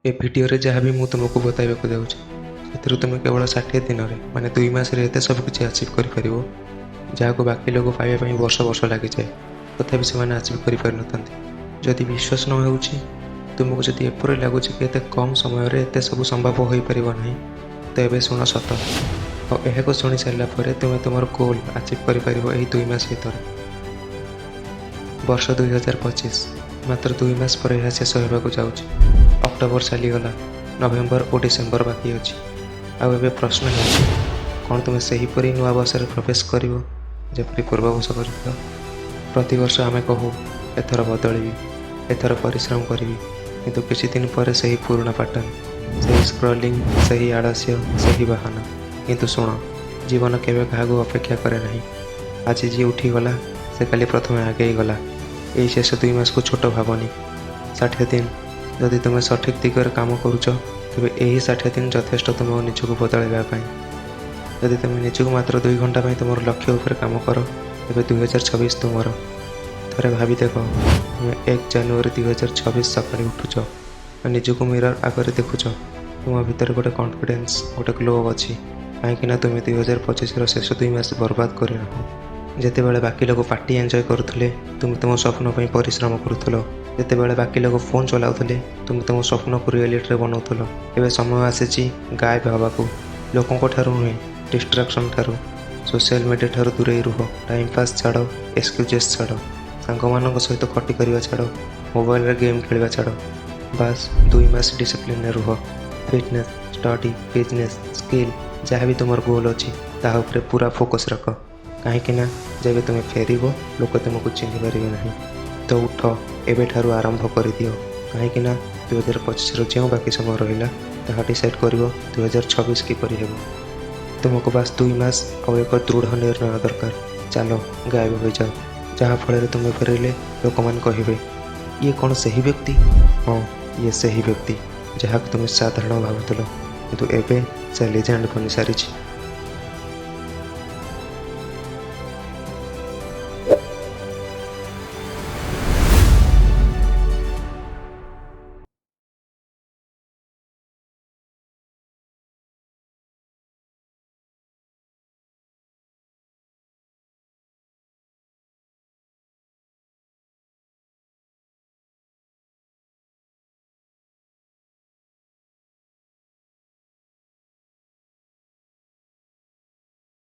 ए video जहाँ भी मुझे तुमको बताइबा जाऊँ तुम केवल 60 दिन माने 2 मास एत सब किसी आचिव कर जहाँ बाकी लोग पाइबा वर्ष वर्ष लगी जाए तथापि से आचिव कर जदि विश्वास न हो तुमको जब एपरी लगुच कि एत कम समय एत सब संभव हो पार ना तो ये शुण सत और शुणी सारापर तुम्हें तुम गोल आचिव कर 2 मास भर वर्ष 2025 मात्र 2 मास पर यह शेष होगा जाऊँगी। अक्टोबर चलीगला नवेम्बर और डिसेम्बर बाकी अच्छी आउ प्रश्न है कौन तुम्हें सेहीपरि नुआ वर्ष में प्रवेश कर जपरी पूर्व वर्ष कर प्रतिवर्ष आम कहू एथर बदलि एथर परिश्रम करी किंतु किसी दिन पर से ही पुराना पैटर्न से स्क्रॉलिंग से ही आलस्य से ही बहाना किंतु शुण जीवन केवे क्या अपेक्षा करे ना आज जी उठीगला से काली प्रथम आगे गला यही शेष 2 मास को छोट भावनी 60 दिन जदि तुम सठिक दिगरे काम करुच तेरे यही 60 दिन यथेष्ट तुम निजक बदलवाई जदि तुम निजक मात्र 2 घंटा तुम लक्ष्य उपर काम कर तेरे 2026 तुमर थे भावी देख तुम 1 जनवरी 2026 सका उठुच निजक मिरर आगे देखुच तुम भीतर गोटे कॉन्फिडेंस गोटे ग्लो अच्छी कहीं तुम 2025 शेष 2 मास बर्बाद करना जितेबाला बाकी लोग पार्टी एंजॉय करुले तुम तुम स्वप्न पर परिश्रम करुल जितेबाला बाकी लोग फोन चलाउले तुम तुम स्वप्न को रियलिटी बनाऊल एवं समय आसी गायब हवा लोकों ठार नुहे डिस्ट्राक्शन ठार सोशल मीडिया ठार दूरे रुह टाइम पास छाड़ एक्सक्यूजेस छाड़ सांग सहित खटी करवा छाड़ मोबाइल गेम खेलवा छाड़ बास 2 मास डिसिप्लिन रुह फिटनेस स्टडी बिजनेस स्किल जहाँ भी तुम गोल अच्छी ताऊपर पूरा फोकस रख कहीं जब तुम फेर लोक तुमको चिन्ह पारे ना तो उठ एवं आरंभ कर दियो कहीं 2025 जो बाकी समय रहा डिसाइड कर 2026 किपर हे तुमको बास 2 मास और एक दृढ़ निर्णय दरकार चलो गायब हो जाओ जहाँ फल तुम फेरले लोक मैंने कहे ये कौन सही व्यक्ति हाँ ये सही व्यक्ति जहाँ तुम साधारण भावुल किंतु एवं से लेजेंड बनी सारी।